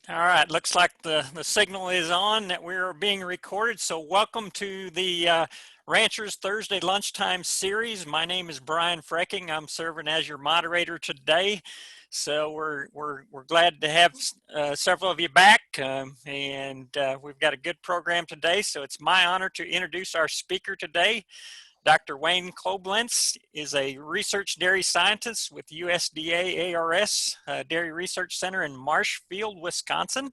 All right, looks like the signal is on that we're being recorded. So welcome to the Ranchers Thursday Lunchtime series. My name is Brian Frecking. I'm serving as your moderator today. So we're glad to have several of you back, and we've got a good program today. So it's my honor to introduce our speaker today. Dr. Wayne Coblentz is a research dairy scientist with USDA-ARS Dairy Research Center in Marshfield, Wisconsin.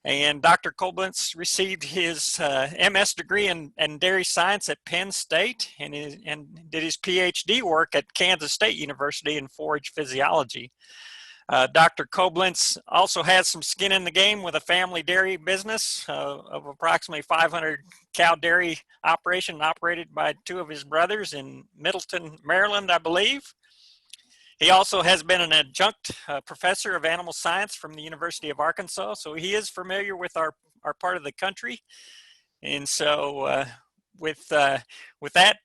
And Dr. Coblentz received his MS degree in dairy science at Penn State and did his PhD work at Kansas State University in forage physiology. Dr. Coblentz also has some skin in the game with a family dairy business of approximately 500 cow dairy operation operated by two of his brothers in Middleton, Maryland, I believe. He also has been an adjunct professor of animal science from the University of Arkansas, so he is familiar with our part of the country. And so with that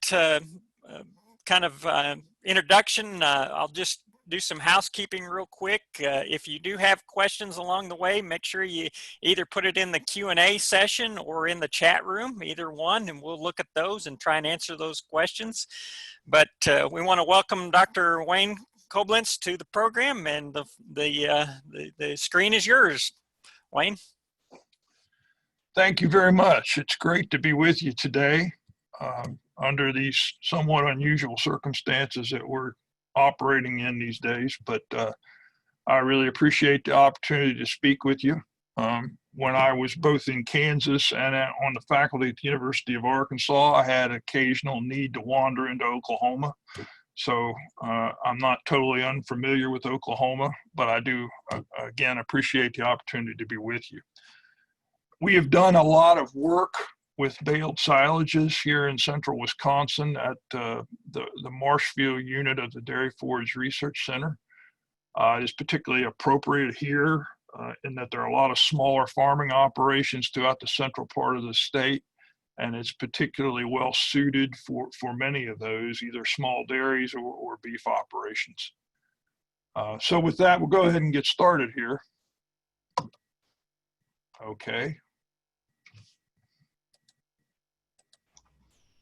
kind of introduction, I'll just do some housekeeping real quick. If you do have questions along the way, make sure you either put it in the Q&A session or in the chat room, either one, and we'll look at those and try and answer those questions. But we want to welcome Dr. Wayne Coblentz to the program, and the screen is yours, Wayne. Thank you very much. It's great to be with you today under these somewhat unusual circumstances that we're operating in these days, but I really appreciate the opportunity to speak with you. When I was both in Kansas and on the faculty at the University of Arkansas, I had occasional need to wander into Oklahoma. So I'm not totally unfamiliar with Oklahoma, but I do, again, appreciate the opportunity to be with you. We have done a lot of work with baled silages here in central Wisconsin at the Marshfield unit of the Dairy Forage Research Center. It is particularly appropriate here in that there are a lot of smaller farming operations throughout the central part of the state, and it's particularly well suited for many of those, either small dairies or beef operations. So with that, we'll go ahead and get started here. Okay.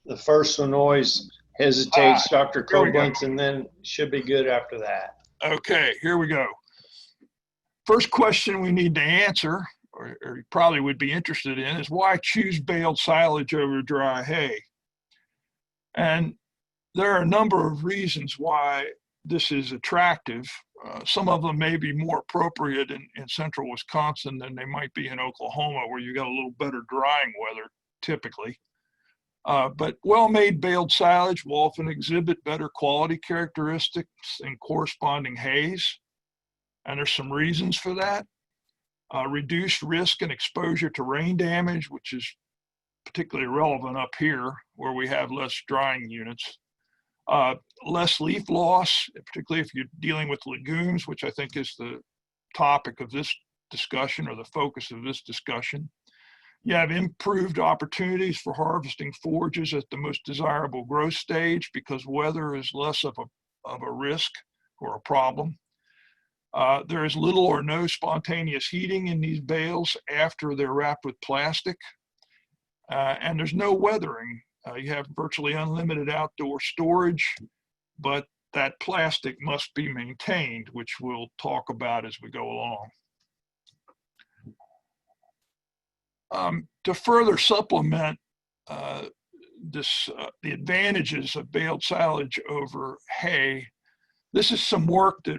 The first one always hesitates, Dr. Coblentz, and then should be good after that. Okay, here we go. First question we need to answer, or you probably would be interested in, is why choose baled silage over dry hay? And there are a number of reasons why this is attractive. Some of them may be more appropriate in central Wisconsin than they might be in Oklahoma, where you got a little better drying weather typically. But well-made baled silage will often exhibit better quality characteristics and corresponding hays. And there's some reasons for that. Reduced risk and exposure to rain damage, which is particularly relevant up here where we have less drying units. Less leaf loss, particularly if you're dealing with legumes, which I think is the topic of this discussion or the focus of this discussion. You have improved opportunities for harvesting forages at the most desirable growth stage because weather is less of a risk or a problem. There is little or no spontaneous heating in these bales after they're wrapped with plastic. And there's no weathering. You have virtually unlimited outdoor storage, but that plastic must be maintained, which we'll talk about as we go along. To further supplement the advantages of baled silage over hay, this is some work that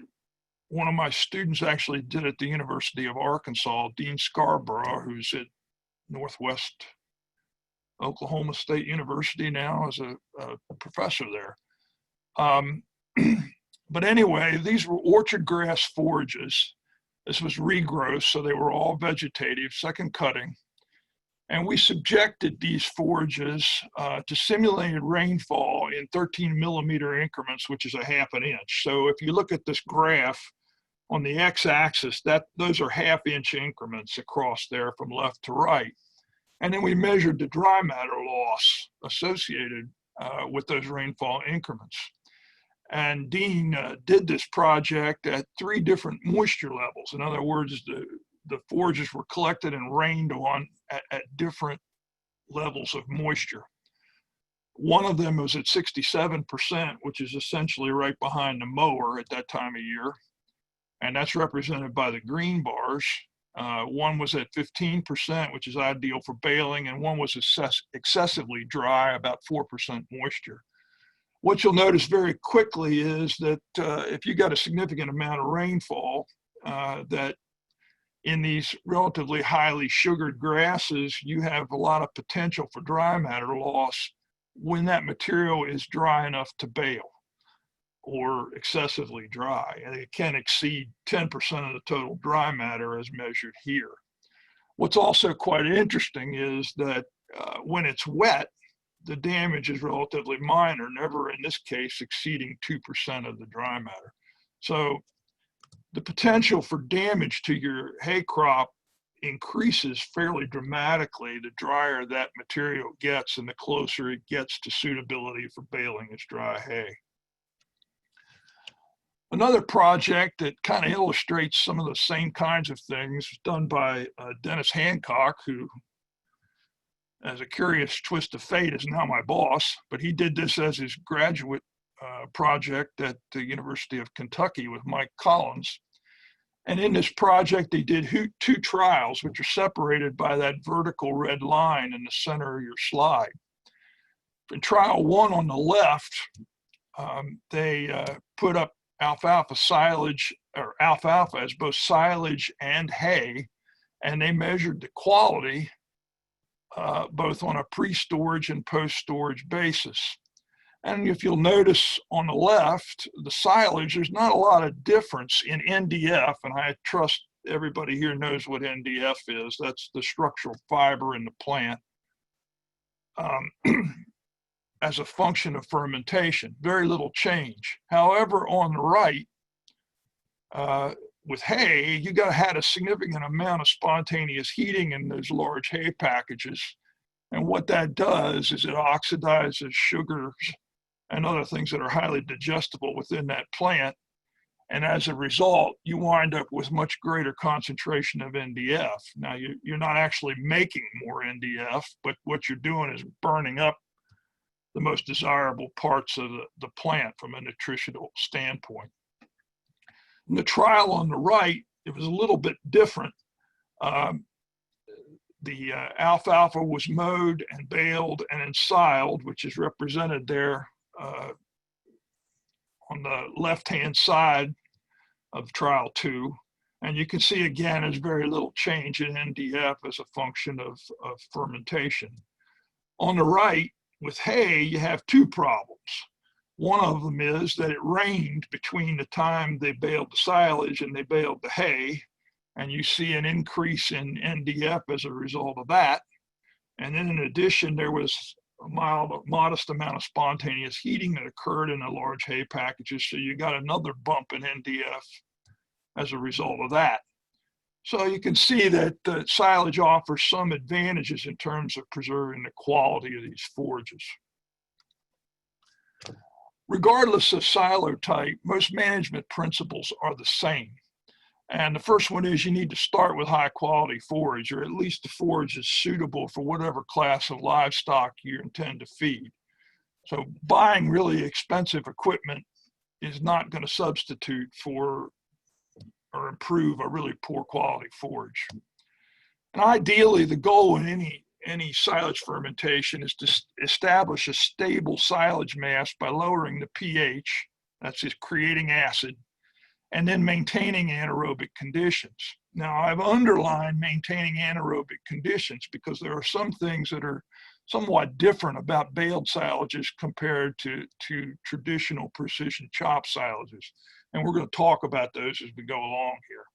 one of my students actually did at the University of Arkansas, Dean Scarborough, who's at Northwest Oklahoma State University now as a professor there. But anyway, these were orchard grass forages. This was regrowth, so they were all vegetative, second cutting. And we subjected these forages to simulated rainfall in 13 millimeter increments, which is a ½ an inch. So if you look at this graph on the x-axis, those are ½ inch increments across there from left to right. And then we measured the dry matter loss associated with those rainfall increments. And Dean did this project at 3 different moisture levels. In other words, the forages were collected and rained on at different levels of moisture. One of them was at 67%, which is essentially right behind the mower at that time of year. And that's represented by the green bars. One was at 15%, which is ideal for baling, and one was excessively dry, about 4% moisture. What you'll notice very quickly is that if you got a significant amount of rainfall, that in these relatively highly sugared grasses, you have a lot of potential for dry matter loss when that material is dry enough to bale or excessively dry. And it can exceed 10% of the total dry matter as measured here. What's also quite interesting is that when it's wet, the damage is relatively minor, never in this case exceeding 2% of the dry matter. So the potential for damage to your hay crop increases fairly dramatically the drier that material gets and the closer it gets to suitability for baling as dry hay. Another project that kind of illustrates some of the same kinds of things was done by Dennis Hancock, who, as a curious twist of fate, is now my boss, but he did this as his graduate project at the University of Kentucky with Mike Collins. And in this project, they did two trials, which are separated by that vertical red line in the center of your slide. In trial one on the left, they put up alfalfa silage, or alfalfa as both silage and hay, and they measured the quality both on a pre-storage and post-storage basis. And if you'll notice on the left, the silage, there's not a lot of difference in NDF, and I trust everybody here knows what NDF is. That's the structural fiber in the plant as a function of fermentation. Very little change. However, on the right, with hay, you had a significant amount of spontaneous heating in those large hay packages. And what that does is it oxidizes sugars and other things that are highly digestible within that plant. And as a result, you wind up with much greater concentration of NDF. Now, you're not actually making more NDF, but what you're doing is burning up the most desirable parts of the plant from a nutritional standpoint. In the trial on the right, it was a little bit different. The alfalfa was mowed and baled and ensiled, which is represented there on the left-hand side of trial 2. And you can see again, there's very little change in NDF as a function of fermentation. On the right, with hay, you have two problems. One of them is that it rained between the time they baled the silage and they baled the hay, and you see an increase in NDF as a result of that. And then in addition, there was a modest amount of spontaneous heating that occurred in the large hay packages, so you got another bump in NDF as a result of that. So you can see that the silage offers some advantages in terms of preserving the quality of these forages. Regardless of silo type, most management principles are the same. And the first one is you need to start with high quality forage, or at least the forage is suitable for whatever class of livestock you intend to feed. So buying really expensive equipment is not going to substitute for or improve a really poor quality forage. And ideally, the goal in any silage fermentation is to establish a stable silage mass by lowering the pH, that's just creating acid, and then maintaining anaerobic conditions. Now, I've underlined maintaining anaerobic conditions because there are some things that are somewhat different about baled silages compared to traditional precision chop silages. And we're going to talk about those as we go along here.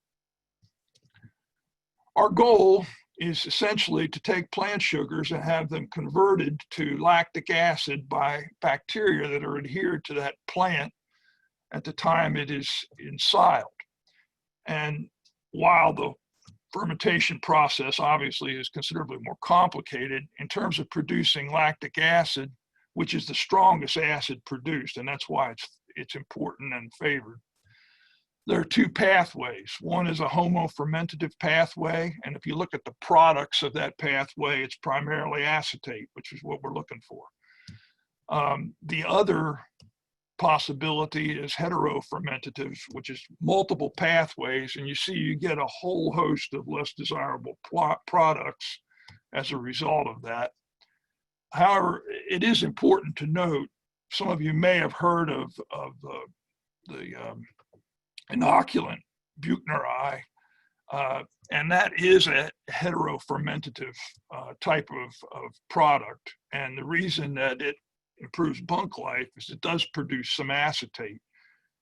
Our goal is essentially to take plant sugars and have them converted to lactic acid by bacteria that are adhered to that plant at the time it is ensiled. And while the fermentation process obviously is considerably more complicated in terms of producing lactic acid, which is the strongest acid produced, and that's why it's important and favored. There are two pathways. One is a homofermentative pathway, and if you look at the products of that pathway, it's primarily acetate, which is what we're looking for. The other possibility is heterofermentative, which is multiple pathways, and you see you get a whole host of less desirable products as a result of that. However, it is important to note, some of you may have heard of the inoculant Butyric, and that is a heterofermentative type of product. And the reason that it improves bunk life is it does produce some acetate,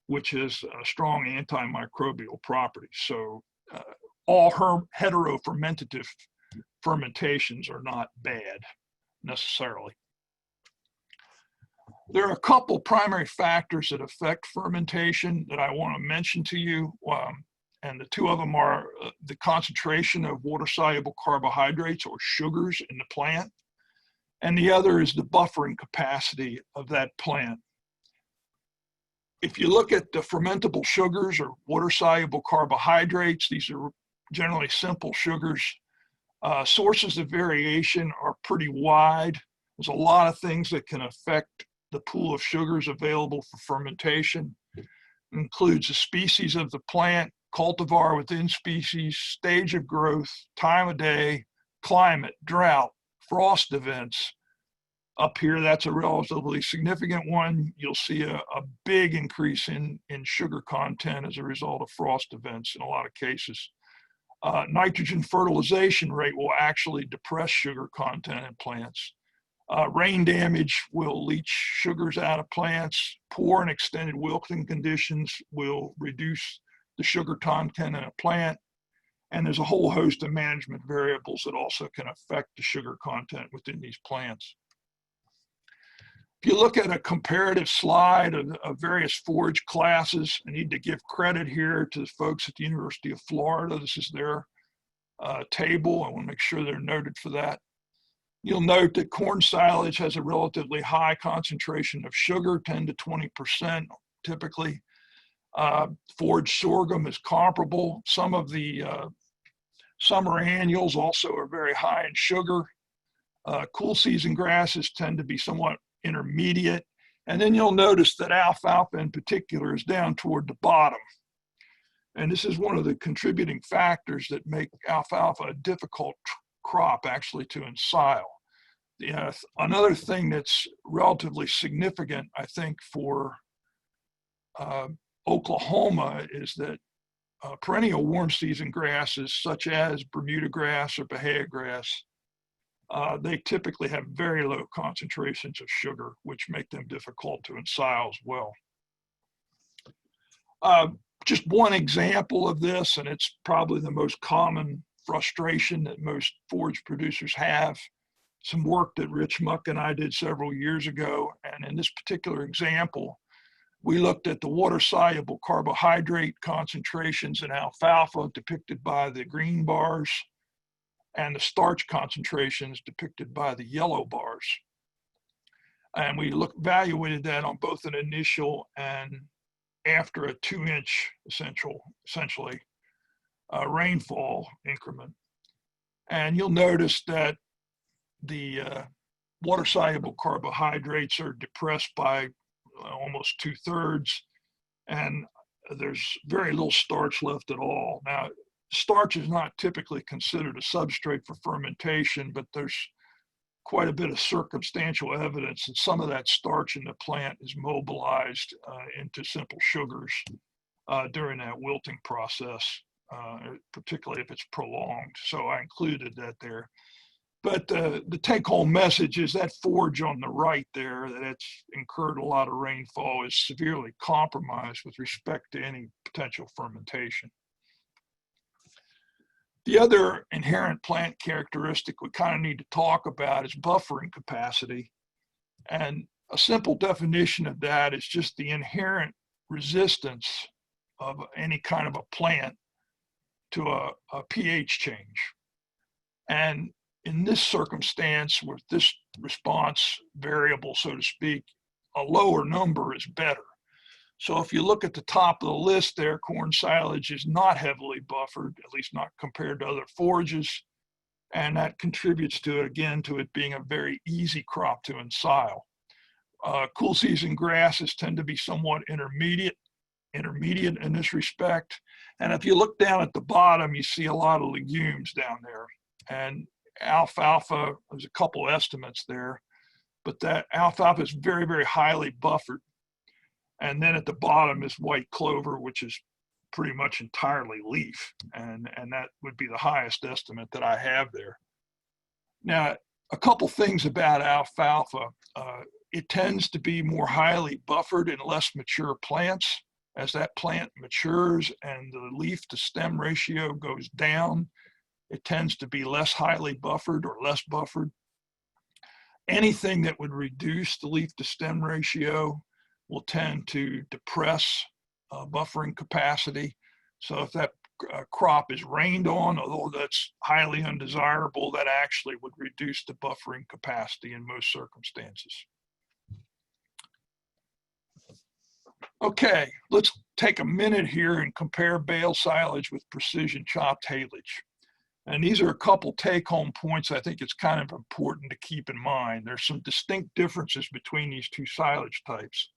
which is a strong antimicrobial property. So all heterofermentative fermentations are not bad necessarily. There are a couple primary factors that affect fermentation that I want to mention to you, and the two of them are the concentration of water-soluble carbohydrates or sugars in the plant, and the other is the buffering capacity of that plant. If you look at the fermentable sugars or water-soluble carbohydrates, these are generally simple sugars. Sources of variation are pretty wide. There's a lot of things that can affect the pool of sugars available for fermentation. It includes the species of the plant, cultivar within species, stage of growth, time of day, climate, drought, frost events. Up here, that's a relatively significant one. You'll see a big increase in sugar content as a result of frost events in a lot of cases. Nitrogen fertilization rate will actually depress sugar content in plants. Rain damage will leach sugars out of plants. Poor and extended wilting conditions will reduce the sugar content in a plant. And there's a whole host of management variables that also can affect the sugar content within these plants. If you look at a comparative slide of various forage classes, I need to give credit here to the folks at the University of Florida. This is their table. I want to make sure they're noted for that. You'll note that corn silage has a relatively high concentration of sugar, 10 to 20% typically. Forage sorghum is comparable. Some of the summer annuals also are very high in sugar. Cool season grasses tend to be somewhat intermediate. And then you'll notice that alfalfa in particular is down toward the bottom. And this is one of the contributing factors that make alfalfa a difficult crop actually to ensile. Another thing that's relatively significant, I think, for Oklahoma is that perennial warm season grasses such as Bermuda grass or Bahia grass, they typically have very low concentrations of sugar, which make them difficult to ensile as well. Just one example of this, and it's probably the most common frustration that most forage producers have. Some work that Rich Muck and I did several years ago, and in this particular example, we looked at the water-soluble carbohydrate concentrations in alfalfa depicted by the green bars and the starch concentrations depicted by the yellow bars. And we evaluated that on both an initial and after a 2-inch essentially rainfall increment. And you'll notice that the water-soluble carbohydrates are depressed by almost 2/3, and there's very little starch left at all. Now, starch is not typically considered a substrate for fermentation, but there's quite a bit of circumstantial evidence that some of that starch in the plant is mobilized into simple sugars during that wilting process, particularly if it's prolonged. So I included that there. But the take-home message is that forage on the right there, that it's incurred a lot of rainfall, is severely compromised with respect to any potential fermentation. The other inherent plant characteristic we kind of need to talk about is buffering capacity. And a simple definition of that is just the inherent resistance of any kind of a plant to a pH change. And in this circumstance, with this response variable, so to speak, a lower number is better. So if you look at the top of the list there, corn silage is not heavily buffered, at least not compared to other forages. And that contributes to it, again, to it being a very easy crop to ensile. Cool season grasses tend to be somewhat intermediate in this respect. And if you look down at the bottom, you see a lot of legumes down there. And alfalfa, there's a couple estimates there, but that alfalfa is very, very highly buffered. And then at the bottom is white clover, which is pretty much entirely leaf. And that would be the highest estimate that I have there. Now, a couple things about alfalfa. It tends to be more highly buffered in less mature plants. As that plant matures and the leaf to stem ratio goes down, it tends to be less highly buffered or less buffered. Anything that would reduce the leaf to stem ratio will tend to depress buffering capacity. So if that crop is rained on, although that's highly undesirable, that actually would reduce the buffering capacity in most circumstances. Okay, let's take a minute here and compare bale silage with precision chopped haylage. And these are a couple take-home points I think it's kind of important to keep in mind. There's some distinct differences between these two silage types.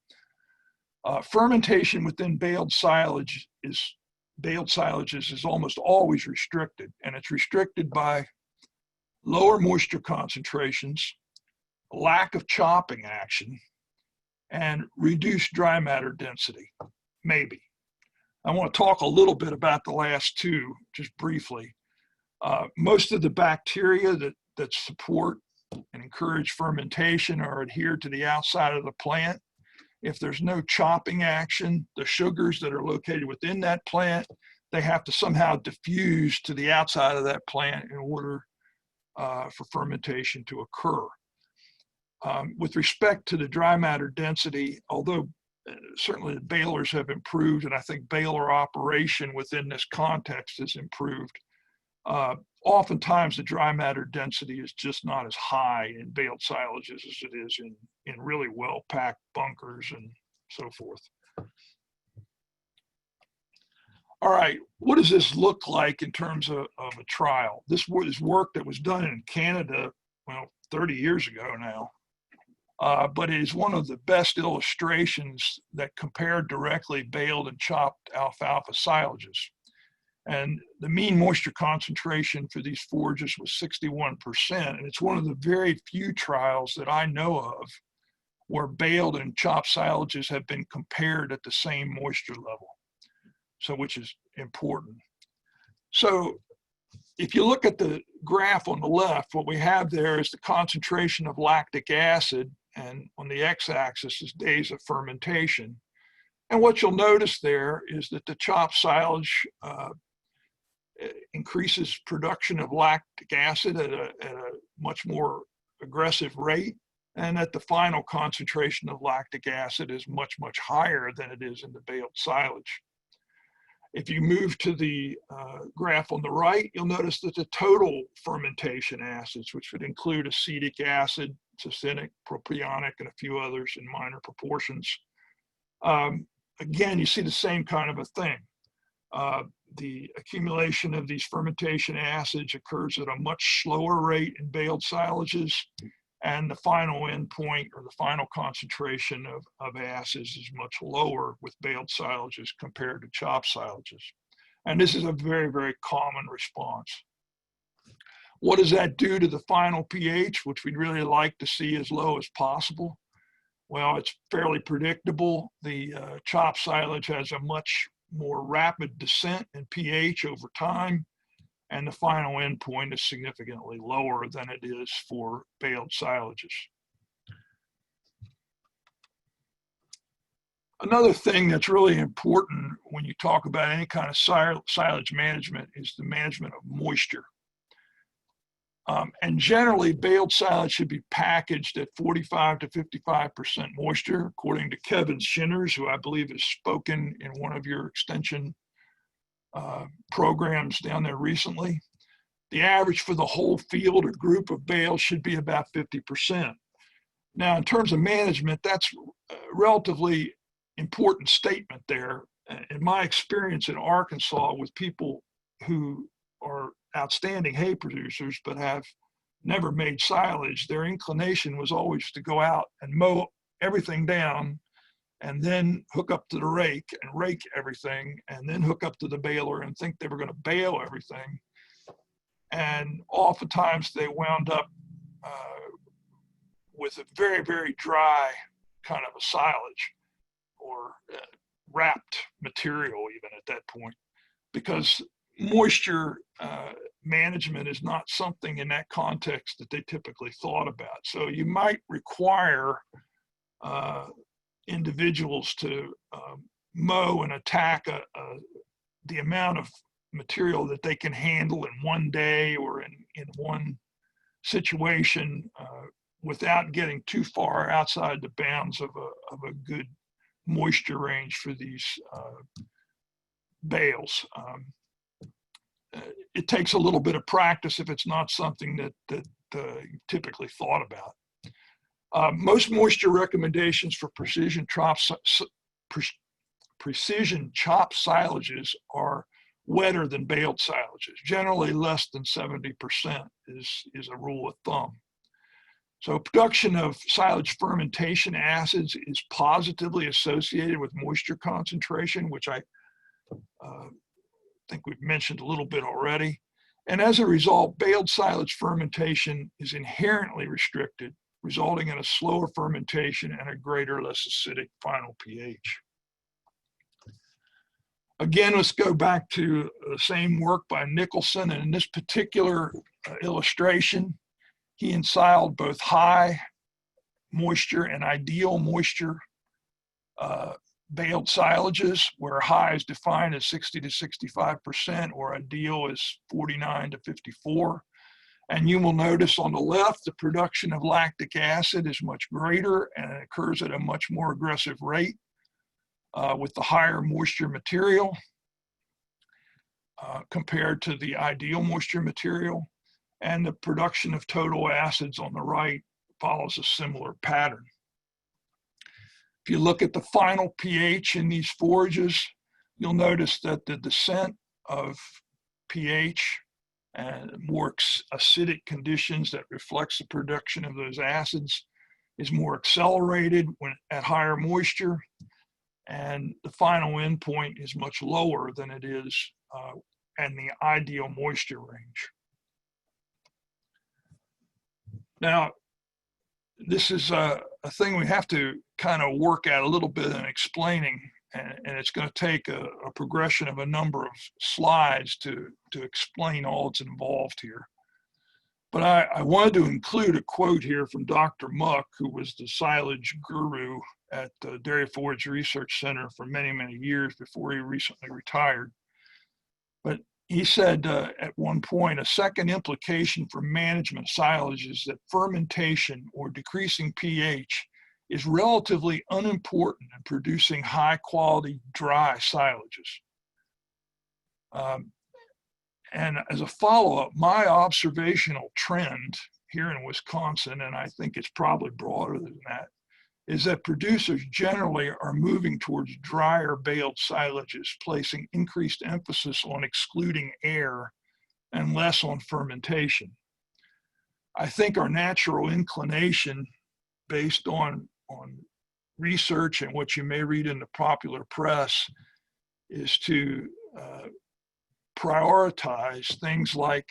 Fermentation within baled silages is almost always restricted, and it's restricted by lower moisture concentrations, lack of chopping action, and reduced dry matter density, maybe. I want to talk a little bit about the last two, just briefly. Most of the bacteria that support and encourage fermentation are adhered to the outside of the plant. If there's no chopping action, the sugars that are located within that plant, they have to somehow diffuse to the outside of that plant in order for fermentation to occur. With respect to the dry matter density, although certainly the balers have improved, and I think baler operation within this context has improved, oftentimes the dry matter density is just not as high in baled silages as it is in really well-packed bunkers and so forth. All right, what does this look like in terms of a trial? This was work that was done in Canada, well, 30 years ago now, but it is one of the best illustrations that compared directly baled and chopped alfalfa silages. And the mean moisture concentration for these forages was 61%. And it's one of the very few trials that I know of where baled and chopped silages have been compared at the same moisture level. So, which is important. So if you look at the graph on the left, what we have there is the concentration of lactic acid, and on the x-axis is days of fermentation. And what you'll notice there is that the chopped silage increases production of lactic acid at a much more aggressive rate, and that the final concentration of lactic acid is much, much higher than it is in the baled silage. If you move to the graph on the right, you'll notice that the total fermentation acids, which would include acetic acid, succinic, propionic, and a few others in minor proportions, again, you see the same kind of a thing. The accumulation of these fermentation acids occurs at a much slower rate in baled silages, and the final endpoint or the final concentration of acids is much lower with baled silages compared to chopped silages. And this is a very, very common response. What does that do to the final pH, which we'd really like to see as low as possible? Well, it's fairly predictable. The chopped silage has a much more rapid descent in pH over time, and the final endpoint is significantly lower than it is for baled silages. Another thing that's really important when you talk about any kind of silage management is the management of moisture. And generally, baled silage should be packaged at 45 to 55% moisture, according to Kevin Shinners, who I believe has spoken in one of your extension programs down there recently. The average for the whole field or group of bales should be about 50%. Now, in terms of management, that's relatively important statement there. In my experience in Arkansas with people who are outstanding hay producers but have never made silage, their inclination was always to go out and mow everything down and then hook up to the rake and rake everything and then hook up to the baler and think they were going to bale everything. And oftentimes they wound up with a very, very dry kind of a silage or wrapped material even at that point, because moisture management is not something in that context that they typically thought about. So you might require individuals to mow and attack the amount of material that they can handle in one day or in one situation without getting too far outside the bounds of a good moisture range for these bales. It takes a little bit of practice if it's not something that you typically thought about. Most moisture recommendations for precision chop silages are wetter than baled silages. Generally less than 70% is a rule of thumb. So production of silage fermentation acids is positively associated with moisture concentration, which I think we've mentioned a little bit already. And as a result, baled silage fermentation is inherently restricted, resulting in a slower fermentation and a greater, less acidic final pH. Again, let's go back to the same work by Nicholson. And in this particular illustration, he ensiled both high moisture and ideal moisture baled silages, where high is defined as 60 to 65%, or ideal is 49 to 54. And you will notice on the left, the production of lactic acid is much greater and it occurs at a much more aggressive rate with the higher moisture material compared to the ideal moisture material. And the production of total acids on the right follows a similar pattern. If you look at the final pH in these forages, you'll notice that the descent of pH and more acidic conditions that reflects the production of those acids is more accelerated when at higher moisture, and the final endpoint is much lower than it is in the ideal moisture range. Now, this is a thing we have to kind of work at a little bit in explaining, and it's going to take a progression of a number of slides to explain all that's involved here. But I wanted to include a quote here from Dr. Muck, who was the silage guru at the Dairy Forage Research Center for many, many years before he recently retired. But he said at one point, a second implication for management silage is that fermentation or decreasing pH is relatively unimportant in producing high quality dry silages. And as a follow-up, my observational trend here in Wisconsin, and I think it's probably broader than that, is that producers generally are moving towards drier baled silages, placing increased emphasis on excluding air and less on fermentation. I think our natural inclination, based on research and what you may read in the popular press, is to prioritize things like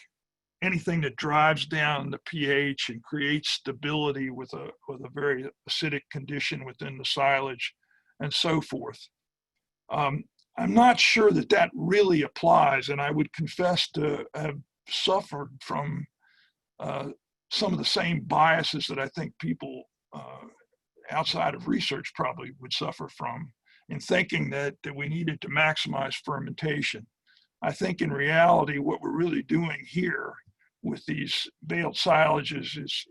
anything that drives down the pH and creates stability with a very acidic condition within the silage and so forth. I'm not sure that that really applies, and I would confess to have suffered from some of the same biases that I think people outside of research probably would suffer from in thinking that we needed to maximize fermentation. I think in reality, what we're really doing here with these baled silages is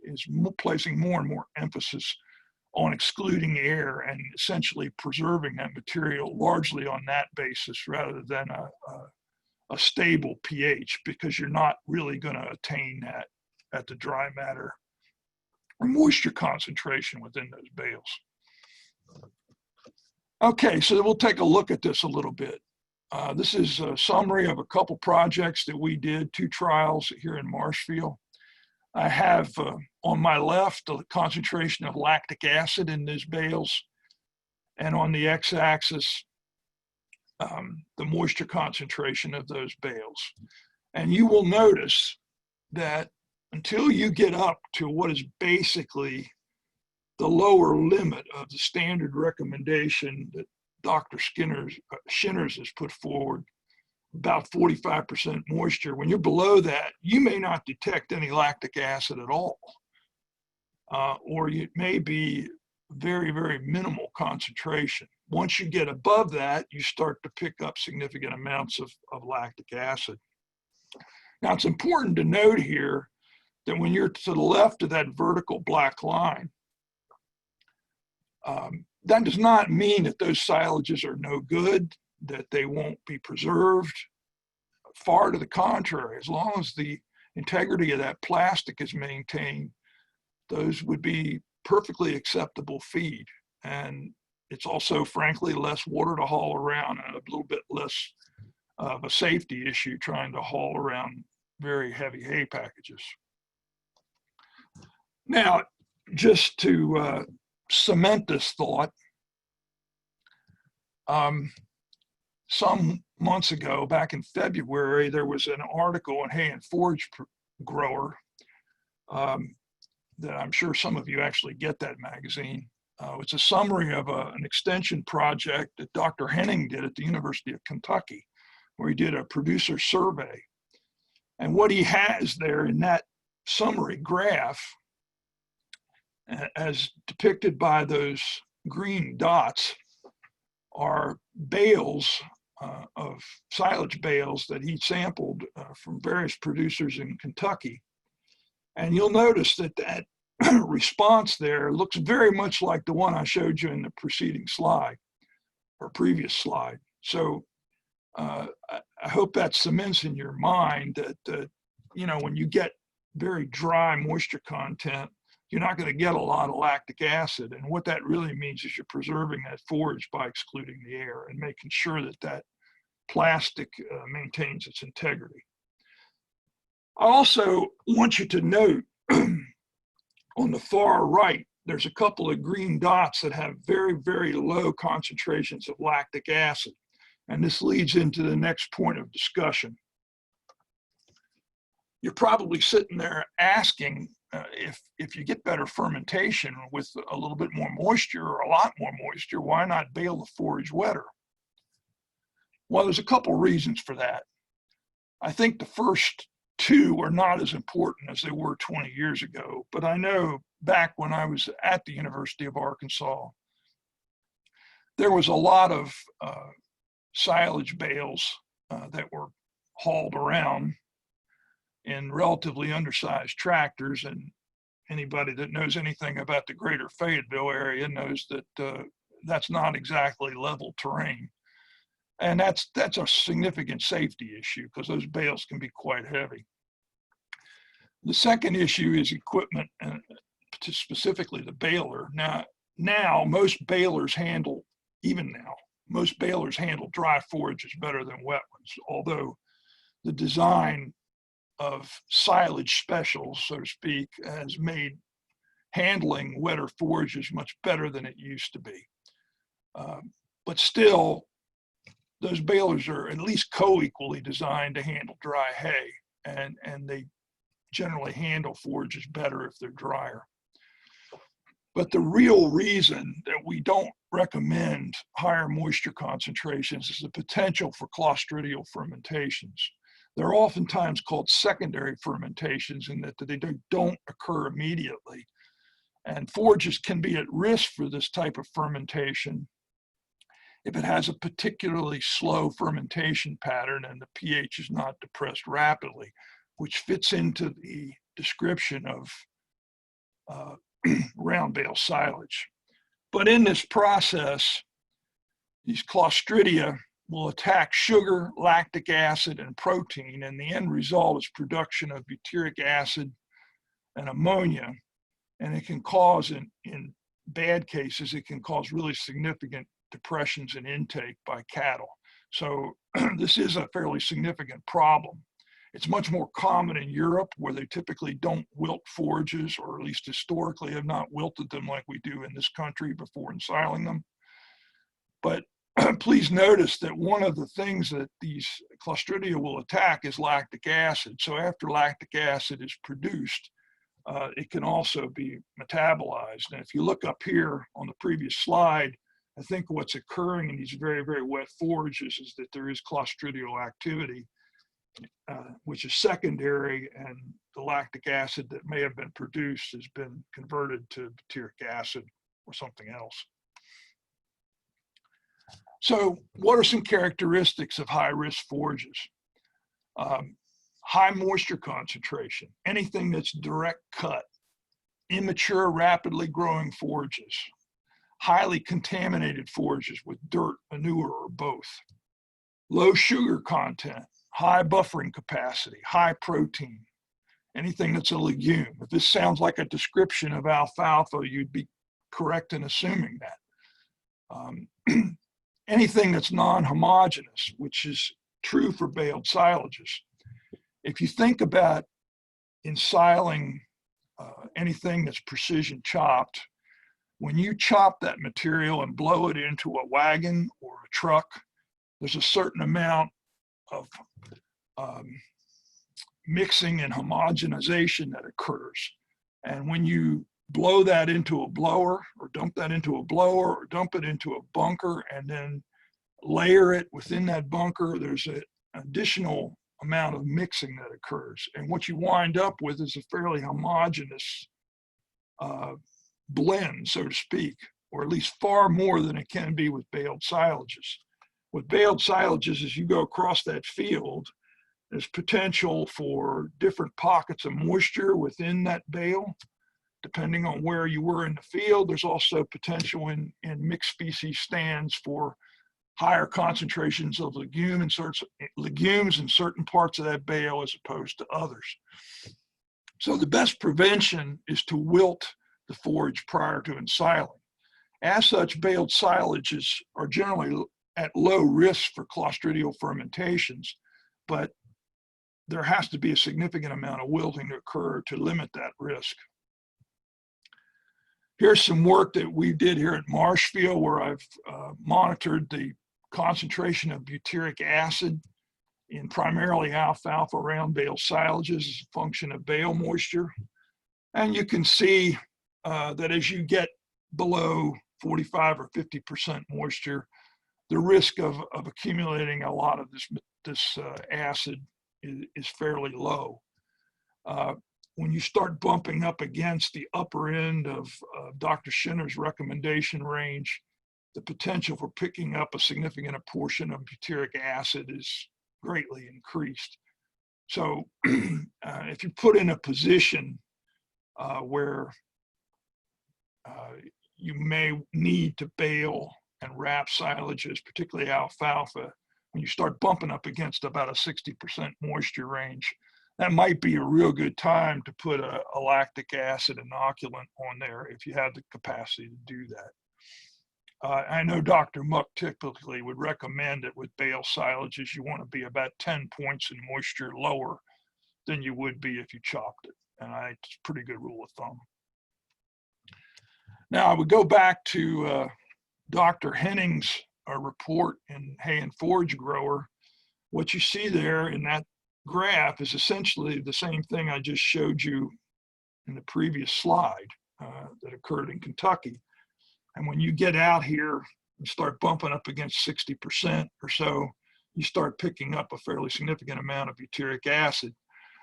placing more and more emphasis on excluding air and essentially preserving that material largely on that basis rather than a stable pH, because you're not really going to attain that at the dry matter or moisture concentration within those bales. Okay, so we'll take a look at this a little bit. This is a summary of a couple projects that we did, 2 trials here in Marshfield. I have on my left the concentration of lactic acid in these bales, and on the x-axis, the moisture concentration of those bales. And you will notice that until you get up to what is basically the lower limit of the standard recommendation that Dr. Shinners has put forward, about 45% moisture, when you're below that, you may not detect any lactic acid at all. Or it may be very, very minimal concentration. Once you get above that, you start to pick up significant amounts of lactic acid. Now, it's important to note here that when you're to the left of that vertical black line, that does not mean that those silages are no good, that they won't be preserved. Far to the contrary, as long as the integrity of that plastic is maintained, those would be perfectly acceptable feed. And it's also, frankly, less water to haul around and a little bit less of a safety issue trying to haul around very heavy hay packages. Now, just to cement this thought, some months ago, back in February, there was an article in Hay and Forage Grower that I'm sure some of you actually get that magazine. It's a summary of an extension project that Dr. Henning did at the University of Kentucky, where he did a producer survey. And what he has there in that summary graph, as depicted by those green dots, are bales of silage bales that he sampled from various producers in Kentucky. And you'll notice that that response there looks very much like the one I showed you in the preceding slide or previous slide. So I hope that cements in your mind that, you know, when you get very dry moisture content, you're not going to get a lot of lactic acid. And what that really means is you're preserving that forage by excluding the air and making sure that that plastic maintains its integrity. I also want you to note on the far right, there's a couple of green dots that have very, very low concentrations of lactic acid. And this leads into the next point of discussion. You're probably sitting there asking if you get better fermentation with a little bit more moisture or a lot more moisture, why not bale the forage wetter? Well, there's a couple reasons for that. I think the first 2 are not as important as they were 20 years ago, but I know back when I was at the University of Arkansas, there was a lot of silage bales that were hauled around in relatively undersized tractors, and anybody that knows anything about the greater Fayetteville area knows that that's not exactly level terrain. And that's a significant safety issue because those bales can be quite heavy. The second issue is equipment, and specifically the baler. Now most balers handle, even now, most balers handle dry forages better than wet ones, although the design of silage specials, so to speak, has made handling wetter forages much better than it used to be. But still, those balers are at least co-equally designed to handle dry hay, and they generally handle forages better if they're drier. But the real reason that we don't recommend higher moisture concentrations is the potential for Clostridial fermentations. They're oftentimes called secondary fermentations in that they don't occur immediately. And forages can be at risk for this type of fermentation if it has a particularly slow fermentation pattern and the pH is not depressed rapidly, which fits into the description of round bale silage. But in this process, these Clostridia will attack sugar, lactic acid, and protein, and the end result is production of butyric acid and ammonia. And it can cause, in bad cases, it can cause really significant depressions in intake by cattle. So this is a fairly significant problem. It's much more common in Europe, where they typically don't wilt forages, or at least historically have not wilted them like we do in this country before ensiling them. But please notice that one of the things that these Clostridia will attack is lactic acid. So after lactic acid is produced, it can also be metabolized. And if you look up here on the previous slide, I think what's occurring in these very, very wet forages is that there is Clostridial activity, which is secondary, and the lactic acid that may have been produced has been converted to butyric acid or something else. So what are some characteristics of high-risk forages? High moisture concentration, anything that's direct cut, immature, rapidly growing forages, highly contaminated forages with dirt, manure, or both, low sugar content, high buffering capacity, high protein, anything that's a legume. If this sounds like a description of alfalfa, you'd be correct in assuming that. Anything that's non-homogeneous, which is true for baled silages. If you think about ensiling anything that's precision chopped, when you chop that material and blow it into a wagon or a truck, there's a certain amount of mixing and homogenization that occurs. And when you blow that into a blower, or dump that into a blower, or dump it into a bunker and then layer it within that bunker, there's an additional amount of mixing that occurs. And what you wind up with is a fairly homogeneous blend, so to speak, or at least far more than it can be with baled silages. With baled silages, as you go across that field, there's potential for different pockets of moisture within that bale. Depending on where you were in the field, there's also potential in mixed species stands for higher concentrations of legumes in certain parts of that bale as opposed to others. So the best prevention is to wilt the forage prior to ensiling. As such, baled silages are generally at low risk for Clostridial fermentations, but there has to be a significant amount of wilting to occur to limit that risk. Here's some work that we did here at Marshfield, where I've monitored the concentration of butyric acid in primarily alfalfa round bale silages as a function of bale moisture. And you can see that as you get below 45 or 50% moisture, the risk of accumulating a lot of this acid is fairly low. When you start bumping up against the upper end of Dr. Schinner's recommendation range, the potential for picking up a significant portion of butyric acid is greatly increased. So if you put in a position where you may need to bale and wrap silages, particularly alfalfa, when you start bumping up against about a 60% moisture range, that might be a real good time to put a lactic acid inoculant on there if you have the capacity to do that. I know Dr. Muck typically would recommend that with bale silages, you want to be about 10 points in moisture lower than you would be if you chopped it. And it's a pretty good rule of thumb. Now I would go back to Dr. Henning's report in Hay and Forage Grower. What you see there in that graph is essentially the same thing I just showed you in the previous slide that occurred in Kentucky. And when you get out here and start bumping up against 60% or so, you start picking up a fairly significant amount of butyric acid.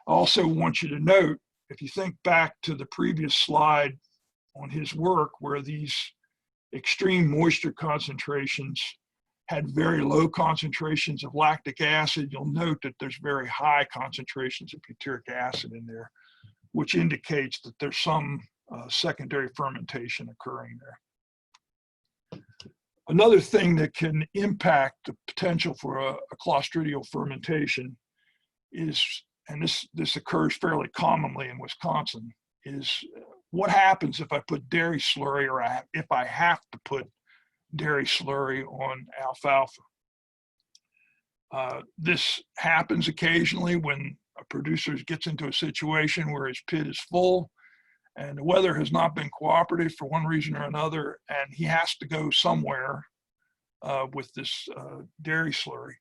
I also want you to note, if you think back to the previous slide on his work where these extreme moisture concentrations had very low concentrations of lactic acid, you'll note that there's very high concentrations of butyric acid in there, which indicates that there's some secondary fermentation occurring there. Another thing that can impact the potential for a Clostridial fermentation is, and this occurs fairly commonly in Wisconsin, is what happens if I put dairy slurry, or if I have to put dairy slurry on alfalfa. This happens occasionally when a producer gets into a situation where his pit is full and the weather has not been cooperative for one reason or another, and he has to go somewhere with this dairy slurry.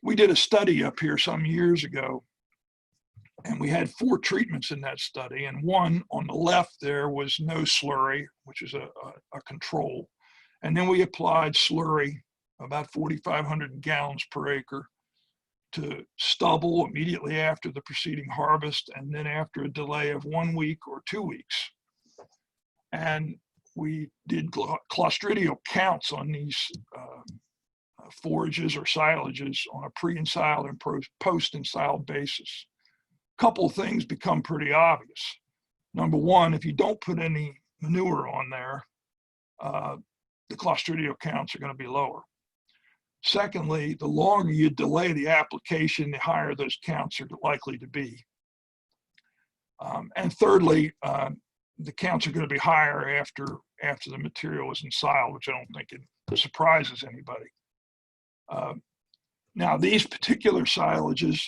We did a study up here some years ago, and we had 4 treatments in that study, and one on the left there was no slurry, which is a control. And then we applied slurry, about 4,500 gallons per acre, to stubble immediately after the preceding harvest, and then after a delay of 1 week or 2 weeks. And we did Clostridial counts on these forages or silages on a pre-ensiled and post-ensiled basis. A couple of things become pretty obvious. Number one, if you don't put any manure on there, the Clostridial counts are going to be lower. Secondly, the longer you delay the application, the higher those counts are likely to be. And thirdly, the counts are going to be higher after the material is ensiled, which I don't think it surprises anybody. Now, these particular silages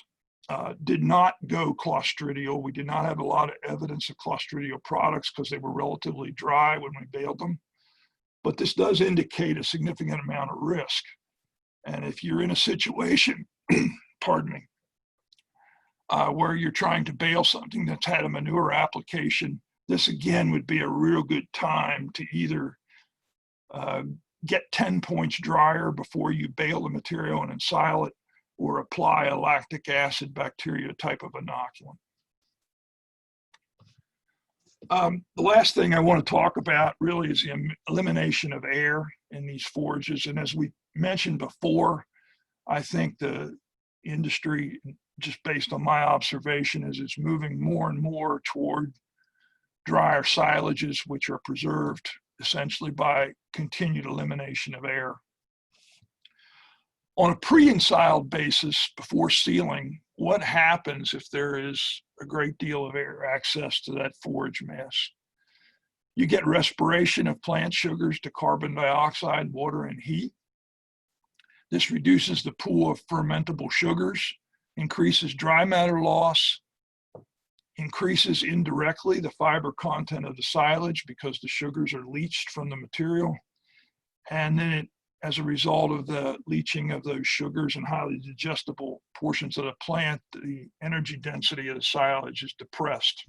did not go Clostridial. We did not have a lot of evidence of Clostridial products because they were relatively dry when we baled them. But this does indicate a significant amount of risk. And if you're in a situation, pardon me, where you're trying to bale something that's had a manure application, this again would be a real good time to either get 10 points drier before you bale the material and ensile it, or apply a lactic acid bacteria type of inoculant. The last thing I want to talk about really is the elimination of air in these forages. And as we mentioned before, I think the industry, just based on my observation, is it's moving more and more toward drier silages, which are preserved essentially by continued elimination of air. On a pre-ensiled basis, before sealing, what happens if there is a great deal of air access to that forage mass? You get respiration of plant sugars to carbon dioxide, water, and heat. This reduces the pool of fermentable sugars, increases dry matter loss, increases indirectly the fiber content of the silage because the sugars are leached from the material. And then as a result of the leaching of those sugars and highly digestible portions of the plant, the energy density of the silage is depressed.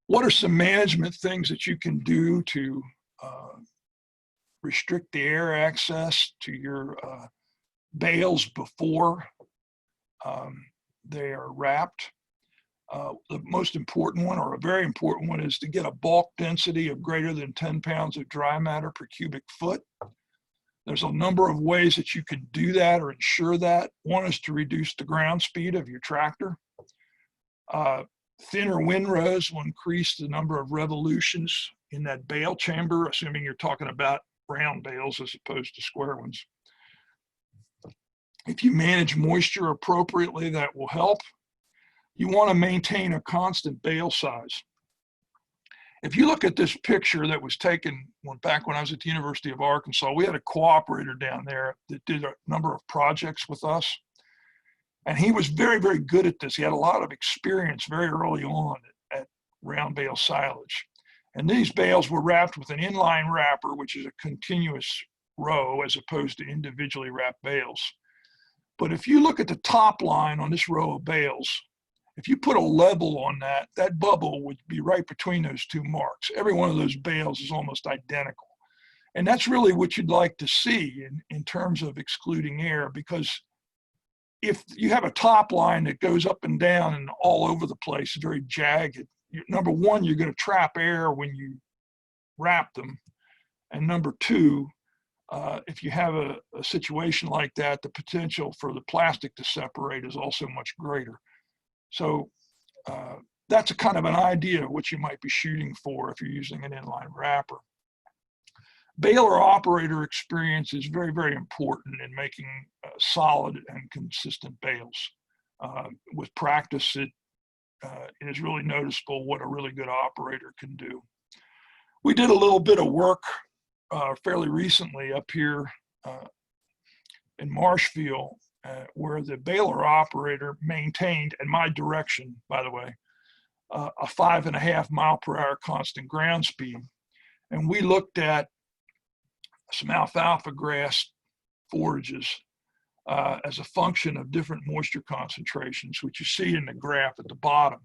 What are some management things that you can do to restrict the air access to your bales before they are wrapped? The most important one, or a very important one, is to get a bulk density of greater than 10 pounds of dry matter per cubic foot. There's a number of ways that you can do that or ensure that. One is to reduce the ground speed of your tractor. Thinner windrows will increase the number of revolutions in that bale chamber, assuming you're talking about round bales as opposed to square ones. If you manage moisture appropriately, that will help. You want to maintain a constant bale size. If you look at this picture that was taken back when I was at the University of Arkansas, we had a cooperator down there that did a number of projects with us. And he was very, very good at this. He had a lot of experience very early on at round bale silage. And these bales were wrapped with an inline wrapper, which is a continuous row as opposed to individually wrapped bales. But if you look at the top line on this row of bales, if you put a level on that, that bubble would be right between those two marks. Every one of those bales is almost identical. And that's really what you'd like to see in terms of excluding air, because if you have a top line that goes up and down and all over the place, very jagged, number one, you're going to trap air when you wrap them. And number two, if you have a situation like that, the potential for the plastic to separate is also much greater. So that's a kind of an idea of what you might be shooting for if you're using an inline wrapper. Baler operator experience is very, very important in making solid and consistent bales. With practice, it is really noticeable what a really good operator can do. We did a little bit of work fairly recently up here in Marshfield, where the baler operator maintained, in my direction, by the way, a 5.5 mile per hour constant ground speed. And we looked at some alfalfa grass forages as a function of different moisture concentrations, which you see in the graph at the bottom.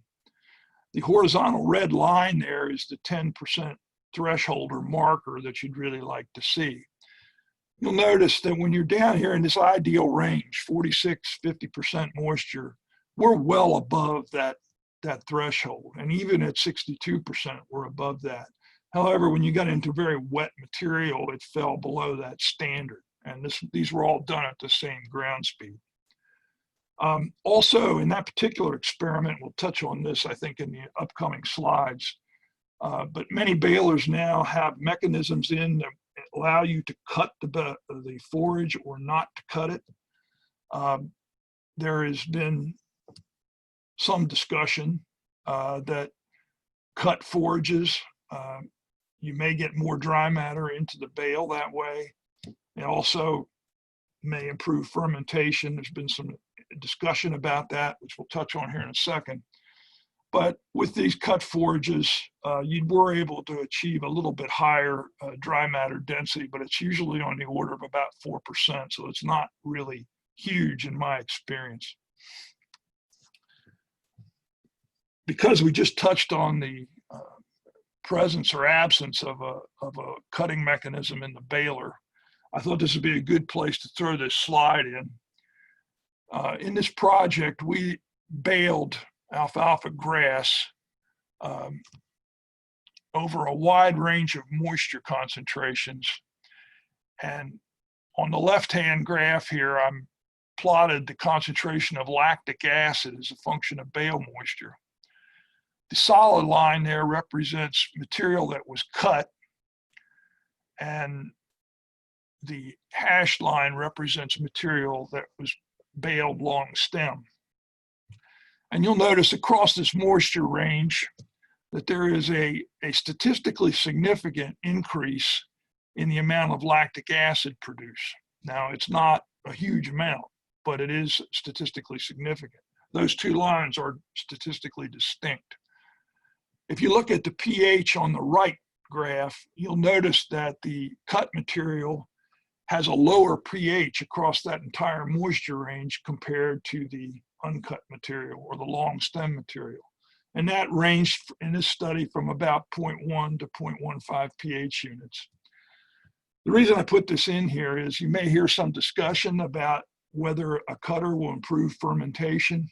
The horizontal red line there is the 10% threshold or marker that you'd really like to see. You'll notice that when you're down here in this ideal range, 46, 50% moisture, we're well above that threshold. And even at 62%, we're above that. However, when you got into very wet material, it fell below that standard. And these were all done at the same ground speed. Also, in that particular experiment, we'll touch on this, I think, in the upcoming slides, but many balers now have mechanisms in that allow you to cut the forage or not to cut it. There has been some discussion that cut forages, you may get more dry matter into the bale that way. It also may improve fermentation. There's been some discussion about that, which we'll touch on here in a second. But with these cut forages, you were able to achieve a little bit higher dry matter density, but it's usually on the order of about 4%. So it's not really huge in my experience. Because we just touched on the presence or absence of a cutting mechanism in the baler, I thought this would be a good place to throw this slide in. In this project, we baled alfalfa grass over a wide range of moisture concentrations. And on the left-hand graph here, I'm plotted the concentration of lactic acid as a function of bale moisture. The solid line there represents material that was cut, and the hashed line represents material that was baled long stem. And you'll notice across this moisture range that there is a statistically significant increase in the amount of lactic acid produced. Now, it's not a huge amount, but it is statistically significant. Those two lines are statistically distinct. If you look at the pH on the right graph, you'll notice that the cut material has a lower pH across that entire moisture range compared to the uncut material or the long stem material. And that ranged in this study from about 0.1 to 0.15 pH units. The reason I put this in here is you may hear some discussion about whether a cutter will improve fermentation.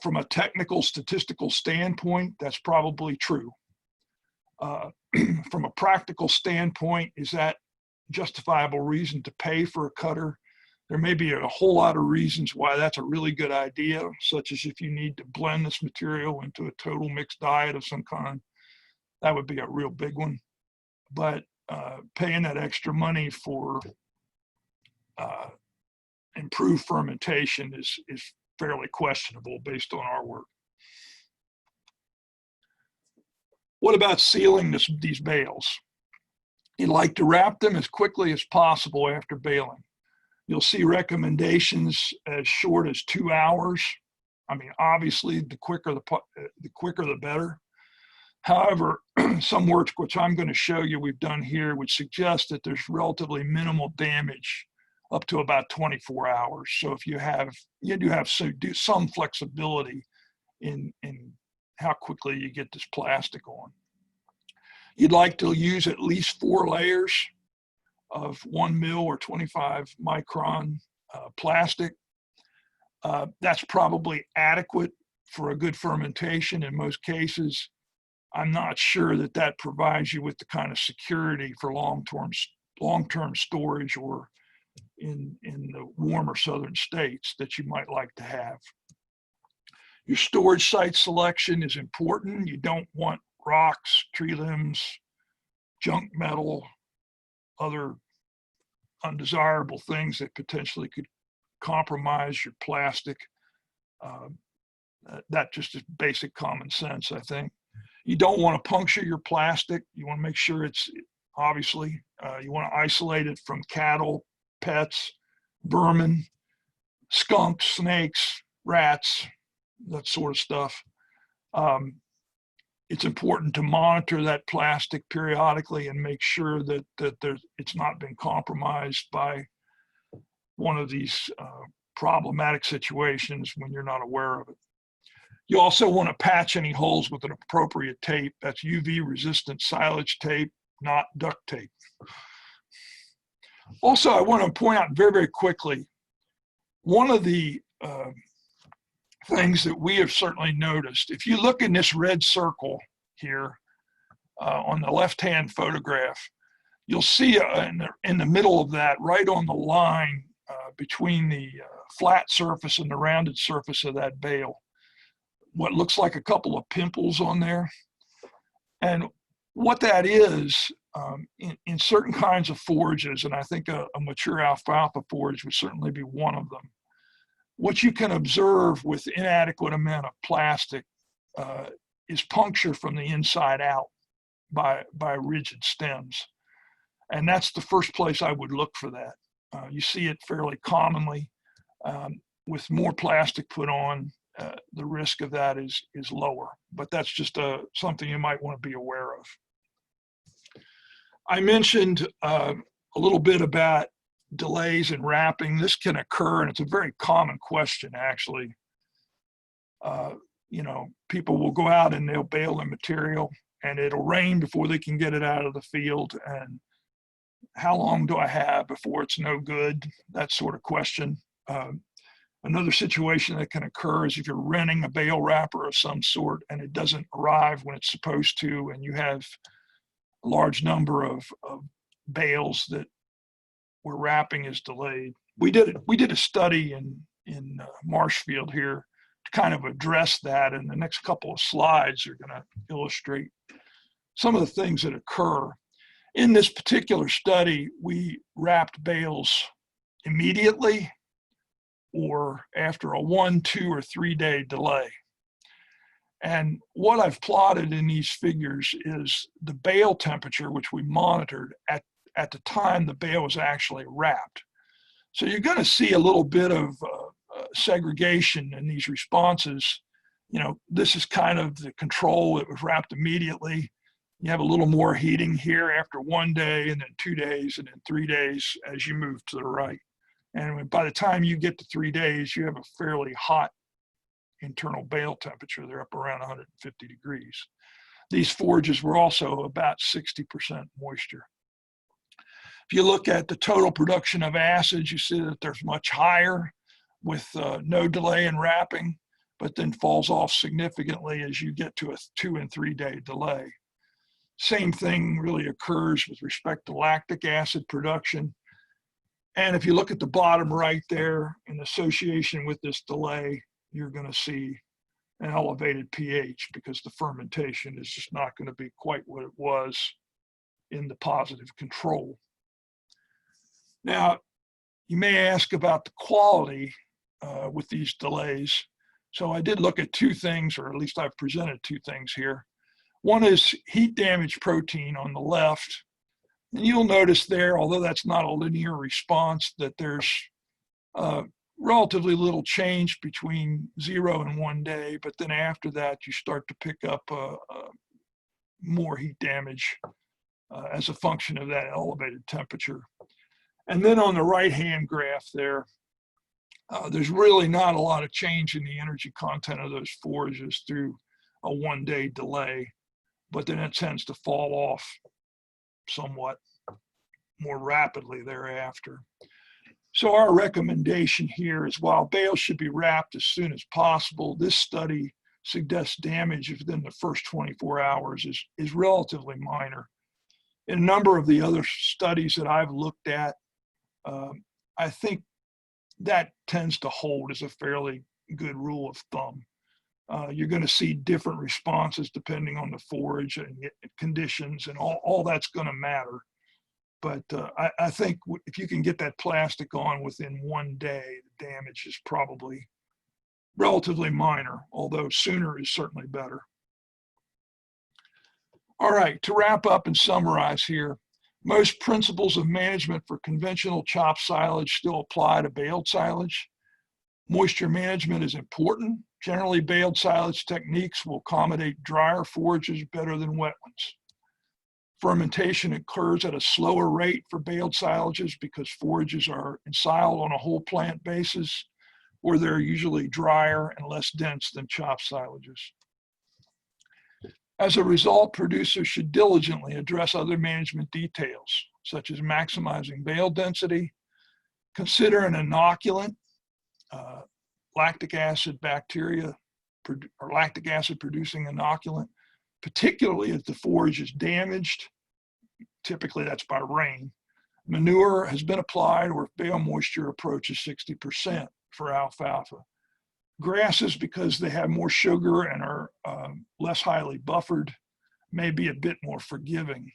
From a technical statistical standpoint, that's probably true. From a practical standpoint, is that justifiable reason to pay for a cutter? There may be a whole lot of reasons why that's a really good idea, such as if you need to blend this material into a total mixed diet of some kind. That would be a real big one. But paying that extra money for improved fermentation is fairly questionable based on our work. What about sealing these bales? You'd like to wrap them as quickly as possible after baling. You'll see recommendations as short as 2 hours. I mean, obviously, the quicker the better. However, some work which I'm going to show you we've done here would suggest that there's relatively minimal damage up to about 24 hours. So if you do have some flexibility in how quickly you get this plastic on. You'd like to use at least 4 layers of 1 mil or 25 micron plastic. That's probably adequate for a good fermentation in most cases. I'm not sure that that provides you with the kind of security for long-term storage or in the warmer southern states that you might like to have. Your storage site selection is important. You don't want rocks, tree limbs, junk metal, other undesirable things that potentially could compromise your plastic. That just is basic common sense, I think. You don't want to puncture your plastic. You want to make sure it's, obviously, you want to isolate it from cattle, pets, vermin, skunks, snakes, rats, that sort of stuff. It's important to monitor that plastic periodically and make sure that it's not been compromised by one of these problematic situations when you're not aware of it. You also want to patch any holes with an appropriate tape. That's UV resistant silage tape, not duct tape. Also, I want to point out very, very quickly, one of the things that we have certainly noticed, if you look in this red circle here on the left-hand photograph, you'll see in the middle of that, right on the line between the flat surface and the rounded surface of that bale, what looks like a couple of pimples on there. And what that is, in certain kinds of forages, and I think a mature alfalfa forage would certainly be one of them, what you can observe with inadequate amount of plastic is puncture from the inside out by rigid stems. And that's the first place I would look for that. You see it fairly commonly. With more plastic put on, the risk of that is lower, but that's just something you might want to be aware of. I mentioned a little bit about delays in wrapping. This can occur, and it's a very common question, actually. You know, people will go out and they'll bale their material, and it'll rain before they can get it out of the field. And how long do I have before it's no good? That sort of question. Another situation that can occur is if you're renting a bale wrapper of some sort and it doesn't arrive when it's supposed to, and you have a large number of bales that where wrapping is delayed. We did a study in Marshfield here to kind of address that, and the next couple of slides are going to illustrate some of the things that occur. In this particular study, we wrapped bales immediately or after a 1, 2, or 3 day delay. And what I've plotted in these figures is the bale temperature, which we monitored at the time the bale was actually wrapped. So you're going to see a little bit of segregation in these responses. You know, this is kind of the control. It was wrapped immediately. You have a little more heating here after 1 day, and then 2 days, and then 3 days as you move to the right. And by the time you get to 3 days, you have a fairly hot internal bale temperature. They're up around 150 degrees. These forages were also about 60% moisture. If you look at the total production of acids, you see that there's much higher with no delay in wrapping, but then falls off significantly as you get to a 2 and 3 day delay. Same thing really occurs with respect to lactic acid production. And if you look at the bottom right there, in association with this delay, you're going to see an elevated pH because the fermentation is just not going to be quite what it was in the positive control. Now, you may ask about the quality with these delays. So I did look at 2 things, or at least I've presented 2 things here. One is heat damage protein on the left. And you'll notice there, although that's not a linear response, that there's relatively little change between 0 and 1 day, but then after that, you start to pick up more heat damage as a function of that elevated temperature. And then on the right-hand graph there, there's really not a lot of change in the energy content of those forages through a 1 day delay, but then it tends to fall off somewhat more rapidly thereafter. So our recommendation here is while bales should be wrapped as soon as possible, this study suggests damage within the first 24 hours is relatively minor. In a number of the other studies that I've looked at, I think that tends to hold as a fairly good rule of thumb. You're going to see different responses depending on the forage and conditions, and all that's going to matter. But I think if you can get that plastic on within 1 day, the damage is probably relatively minor, although sooner is certainly better. All right, to wrap up and summarize here, most principles of management for conventional chopped silage still apply to baled silage. Moisture management is important. Generally, baled silage techniques will accommodate drier forages better than wet ones. Fermentation occurs at a slower rate for baled silages because forages are ensiled on a whole plant basis, where they're usually drier and less dense than chopped silages. As a result, producers should diligently address other management details, such as maximizing bale density, consider an inoculant, lactic acid bacteria, or lactic acid producing inoculant, particularly if the forage is damaged. Typically that's by rain. Manure has been applied or if bale moisture approaches 60% for alfalfa. Grasses, because they have more sugar and are less highly buffered, may be a bit more forgiving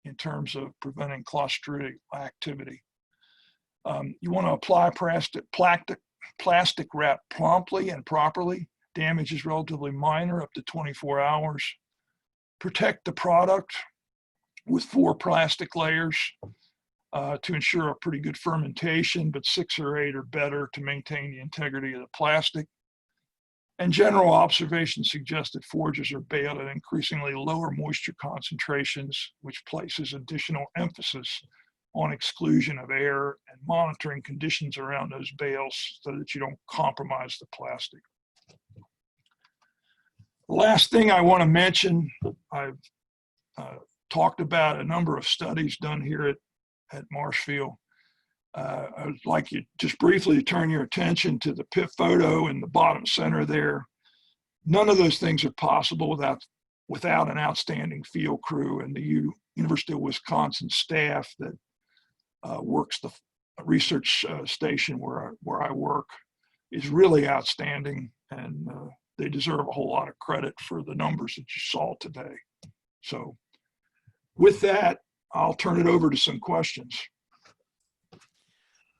in terms of preventing Clostridial activity. You want to apply plastic wrap promptly and properly. Damage is relatively minor, up to 24 hours. Protect the product with 4 plastic layers to ensure a pretty good fermentation, but 6 or 8 are better to maintain the integrity of the plastic. And general observations suggest that forages are baled at increasingly lower moisture concentrations, which places additional emphasis on exclusion of air and monitoring conditions around those bales so that you don't compromise the plastic. The last thing I want to mention, I've talked about a number of studies done here at Marshfield. I would like you just briefly to turn your attention to the pit photo in the bottom center there. None of those things are possible without an outstanding field crew, and the University of Wisconsin staff that works the research station where I work is really outstanding, and they deserve a whole lot of credit for the numbers that you saw today. So with that, I'll turn it over to some questions.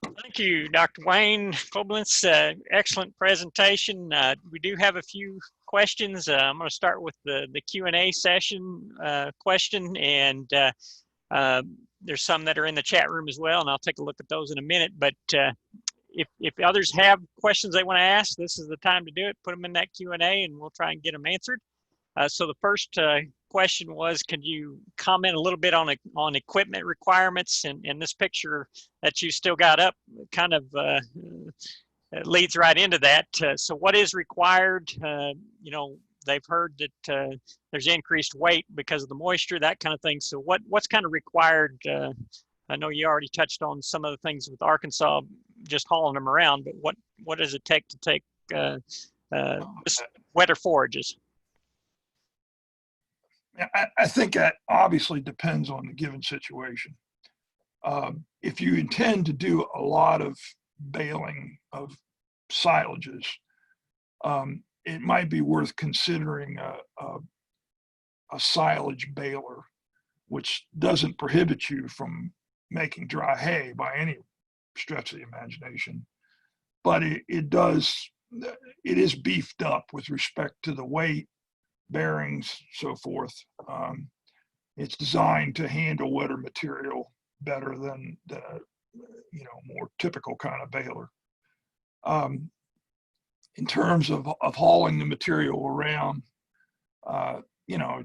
Thank you, Dr. Wayne Coblentz. Excellent presentation. We do have a few questions. I'm going to start with the Q&A session question, and there's some that are in the chat room as well, and I'll take a look at those in a minute. But if others have questions they want to ask, this is the time to do it. Put them in that Q&A, and we'll try and get them answered. So the first question was, could you comment a little bit on equipment requirements? And this picture that you still got up kind of leads right into that. So what is required? You know, they've heard that there's increased weight because of the moisture, that kind of thing. So what's kind of required? I know you already touched on some of the things with Arkansas, just hauling them around, but what does it take to take wetter forages? I think that obviously depends on the given situation. If you intend to do a lot of baling of silages, it might be worth considering a silage baler, which doesn't prohibit you from making dry hay by any stretch of the imagination, but it is beefed up with respect to the weight, bearings, so forth. It's designed to handle wetter material better than a more typical kind of baler. In terms of hauling the material around,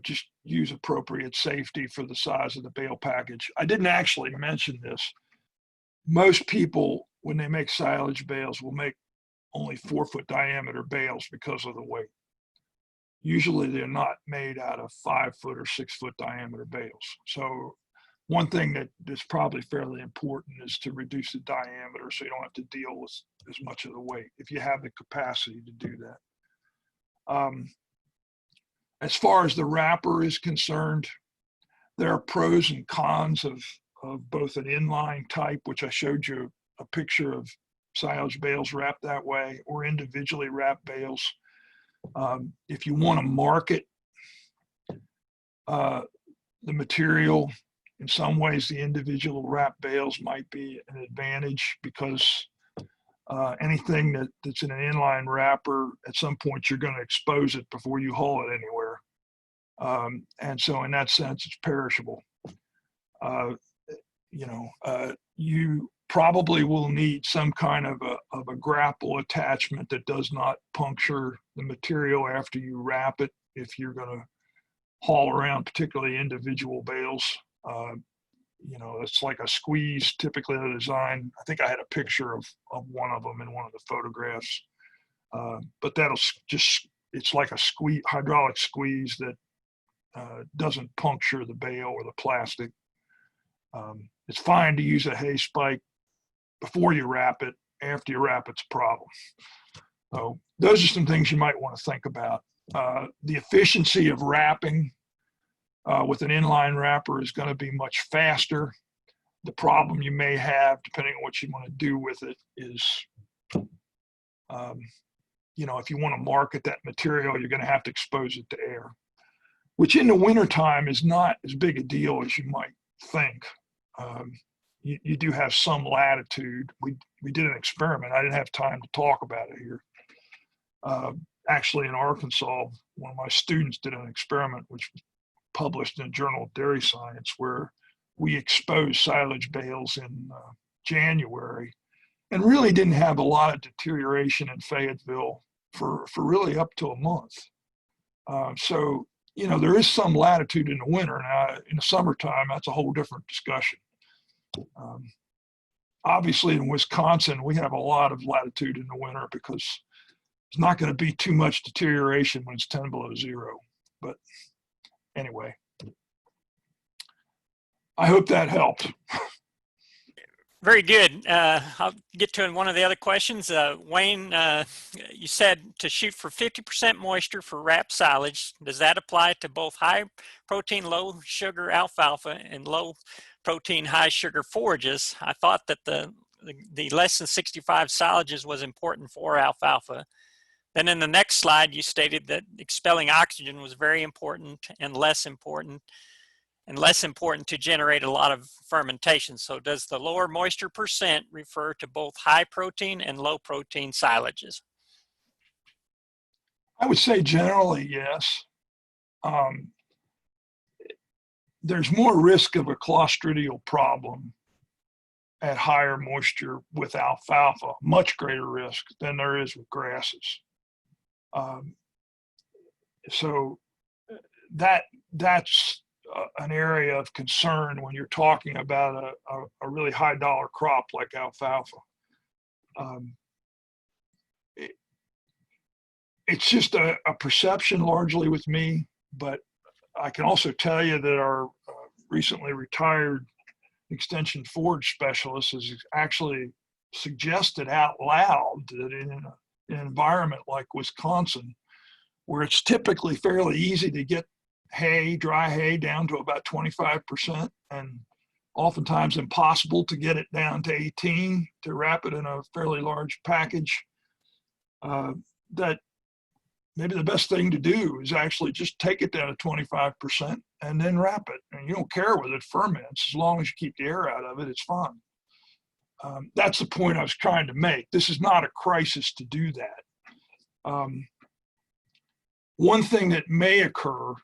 just use appropriate safety for the size of the bale package. I didn't actually mention this. Most people, when they make silage bales, will make only 4-foot diameter bales because of the weight. Usually they're not made out of 5-foot or 6-foot diameter bales. So one thing that is probably fairly important is to reduce the diameter so you don't have to deal with as much of the weight if you have the capacity to do that. As far as the wrapper is concerned, there are pros and cons of both an inline type, which I showed you a picture of silage bales wrapped that way, or individually wrapped bales. If you want to market the material, in some ways the individual wrap bales might be an advantage, because anything that's in an inline wrapper, at some point you're going to expose it before you haul it anywhere. And so in that sense, it's perishable. You probably will need some kind of a grapple attachment that does not puncture the material after you wrap it if you're going to haul around particularly individual bales. It's like a squeeze, typically the design. I think I had a picture of one of them in one of the photographs. But that'll just, it's like a squeeze, hydraulic squeeze that doesn't puncture the bale or the plastic. It's fine to use a hay spike before you wrap it. After you wrap, it's a problem. So those are some things you might want to think about. The efficiency of wrapping with an inline wrapper is going to be much faster. The problem you may have, depending on what you want to do with it, is, if you want to market that material, you're going to have to expose it to air, which in the wintertime is not as big a deal as you might think. You do have some latitude. We did an experiment. I didn't have time to talk about it here. Actually, in Arkansas, one of my students did an experiment which was published in the Journal of Dairy Science, where we exposed silage bales in January and really didn't have a lot of deterioration in Fayetteville for really up to a month. So, there is some latitude in the winter. Now, in the summertime, that's a whole different discussion. Obviously, in Wisconsin, we have a lot of latitude in the winter because there's not going to be too much deterioration when it's 10 below zero. But anyway, I hope that helped. Very good. I'll get to one of the other questions. Wayne, you said to shoot for 50% moisture for wrapped silage. Does that apply to both high protein, low sugar alfalfa and low protein, high sugar forages? I thought that the less than 65 silages was important for alfalfa. Then in the next slide, you stated that expelling oxygen was very important and less important to generate a lot of fermentation. So does the lower moisture percent refer to both high protein and low protein silages? I would say generally, yes. There's more risk of a clostridial problem at higher moisture with alfalfa, much greater risk than there is with grasses. So that's an area of concern when you're talking about a really high dollar crop like alfalfa. It's just a perception largely with me, but I can also tell you that our recently retired extension forage specialist has actually suggested out loud that in an environment like Wisconsin, where it's typically fairly easy to get hay, dry hay, down to about 25%, and oftentimes impossible to get it down to 18 to wrap it in a fairly large package, that maybe the best thing to do is actually just take it down to 25% and then wrap it. And you don't care whether it ferments, as long as you keep the air out of it, it's fine. That's the point I was trying to make. This is not a crisis to do that. One thing that may occur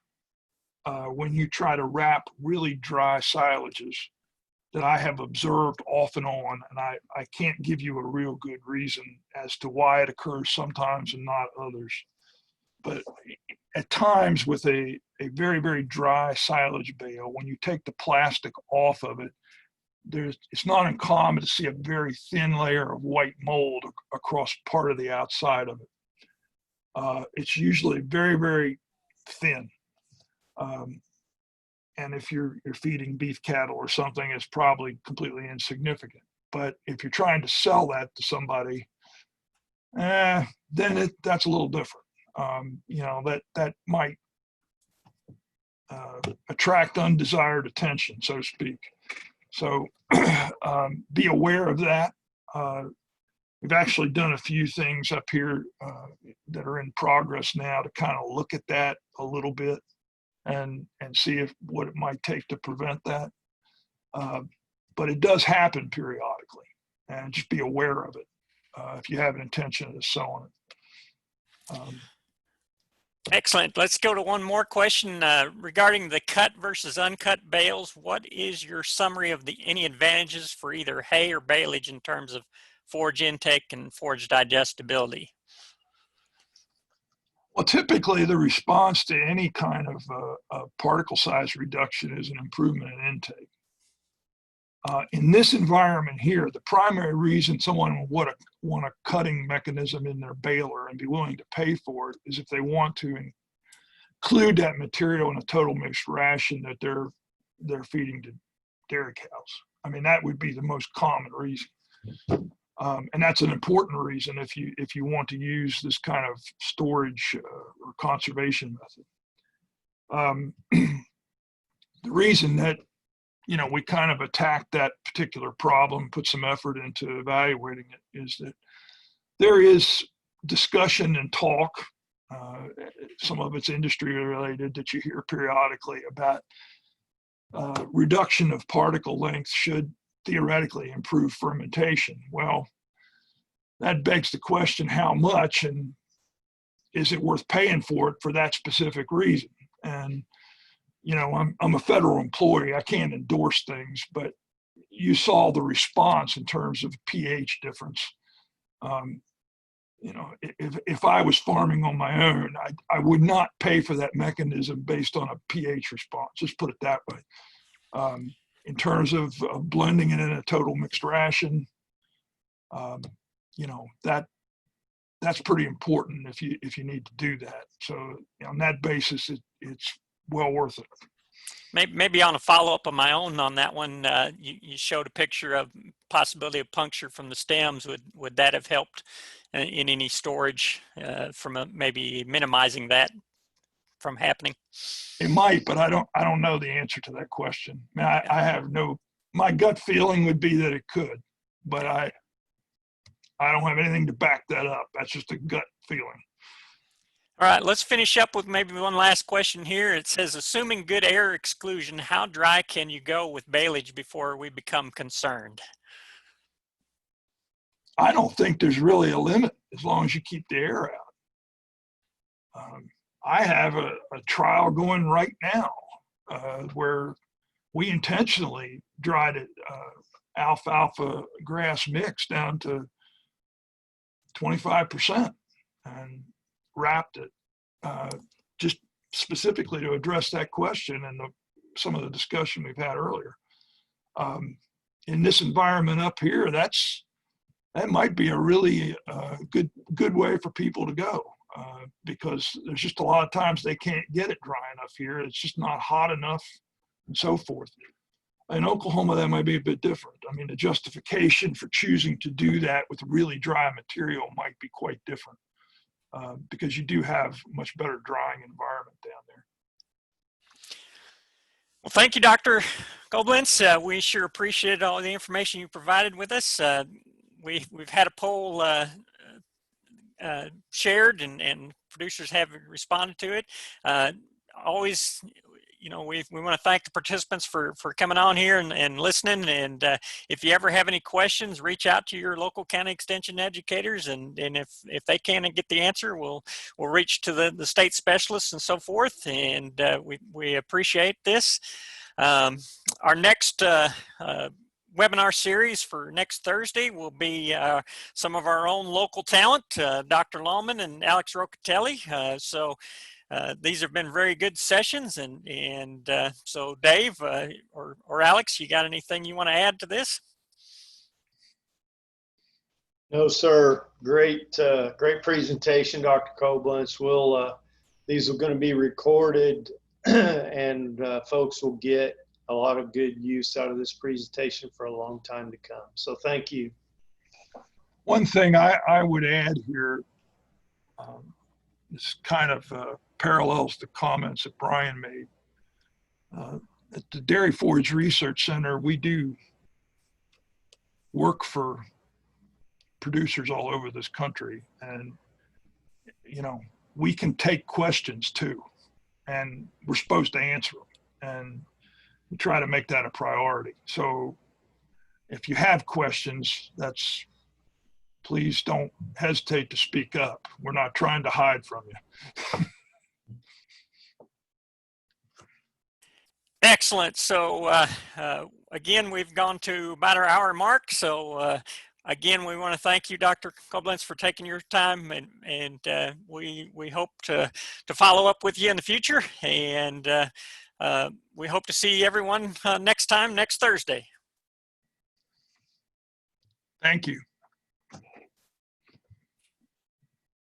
when you try to wrap really dry silages that I have observed off and on, and I can't give you a real good reason as to why it occurs sometimes and not others. But at times with a very, very dry silage bale, when you take the plastic off of it, it's not uncommon to see a very thin layer of white mold across part of the outside of it. It's usually very, very thin. And if you're feeding beef cattle or something, it's probably completely insignificant. But if you're trying to sell that to somebody, then that's a little different. That might attract undesired attention, so to speak. So be aware of that. We've actually done a few things up here that are in progress now to kind of look at that a little bit and see what it might take to prevent that. But it does happen periodically, and just be aware of it if you have an intention of selling it. Excellent. Let's go to one more question regarding the cut versus uncut bales. What is your summary of any advantages for either hay or baleage in terms of forage intake and forage digestibility? Well, typically the response to any kind of particle size reduction is an improvement in intake. In this environment here, the primary reason someone would want a cutting mechanism in their baler and be willing to pay for it is if they want to include that material in a total mixed ration that they're feeding to dairy cows. I mean, that would be the most common reason. And that's an important reason if you want to use this kind of storage or conservation method. The reason that we kind of attacked that particular problem, put some effort into evaluating it, is that there is discussion and talk, some of it's industry related, that you hear periodically about reduction of particle length should theoretically improve fermentation. Well, that begs the question, how much, and is it worth paying for it for that specific reason? And I'm a federal employee. I can't endorse things, but you saw the response in terms of pH difference. If I was farming on my own, I would not pay for that mechanism based on a pH response. Just put it that way. In terms of blending it in a total mixed ration, that's pretty important if you need to do that. So on that basis, it's well worth it. Maybe on a follow-up of my own on that one, you showed a picture of possibility of puncture from the stems. Would that have helped in any storage from maybe minimizing that from happening? It might, but I don't know the answer to that question. I have my gut feeling would be that it could, but I don't have anything to back that up. That's just a gut feeling. All right, let's finish up with maybe one last question here. It says, assuming good air exclusion, how dry can you go with baleage before we become concerned? I don't think there's really a limit as long as you keep the air out. I have a trial going right now where we intentionally dried it alfalfa grass mix down to 25% and wrapped it just specifically to address that question and some of the discussion we've had earlier. In this environment up here, that might be a really good way for people to go because there's just a lot of times they can't get it dry enough here. It's just not hot enough and so forth. In Oklahoma, that might be a bit different. I mean, the justification for choosing to do that with really dry material might be quite different because you do have much better drying environment down there. Well, thank you, Dr. Coblentz. We sure appreciated all the information you provided with us. We've had a poll shared and producers have responded to it. Always, we want to thank the participants for coming on here and listening. And if you ever have any questions, reach out to your local county extension educators. And if they can't get the answer, we'll reach to the state specialists and so forth. And we appreciate this. Our next webinar series for next Thursday will be some of our own local talent, Dr. Lawman and Alex Rocatelli. So these have been very good sessions, and so Dave or Alex, you got anything you want to add to this? No, sir. Great presentation, Dr. Coblentz. These are going to be recorded, and folks will get a lot of good use out of this presentation for a long time to come. So thank you. One thing I would add here, this kind of parallels the comments that Brian made. At the Dairy Forage Research Center, we do work for producers all over this country, and we can take questions too, and we're supposed to answer them, and we try to make that a priority. So if you have questions, please don't hesitate to speak up. We're not trying to hide from you. Excellent. So again, we've gone to about our hour mark. So again, we want to thank you, Dr. Coblentz, for taking your time, and we hope to follow up with you in the future. And we hope to see everyone next Thursday. Thank you.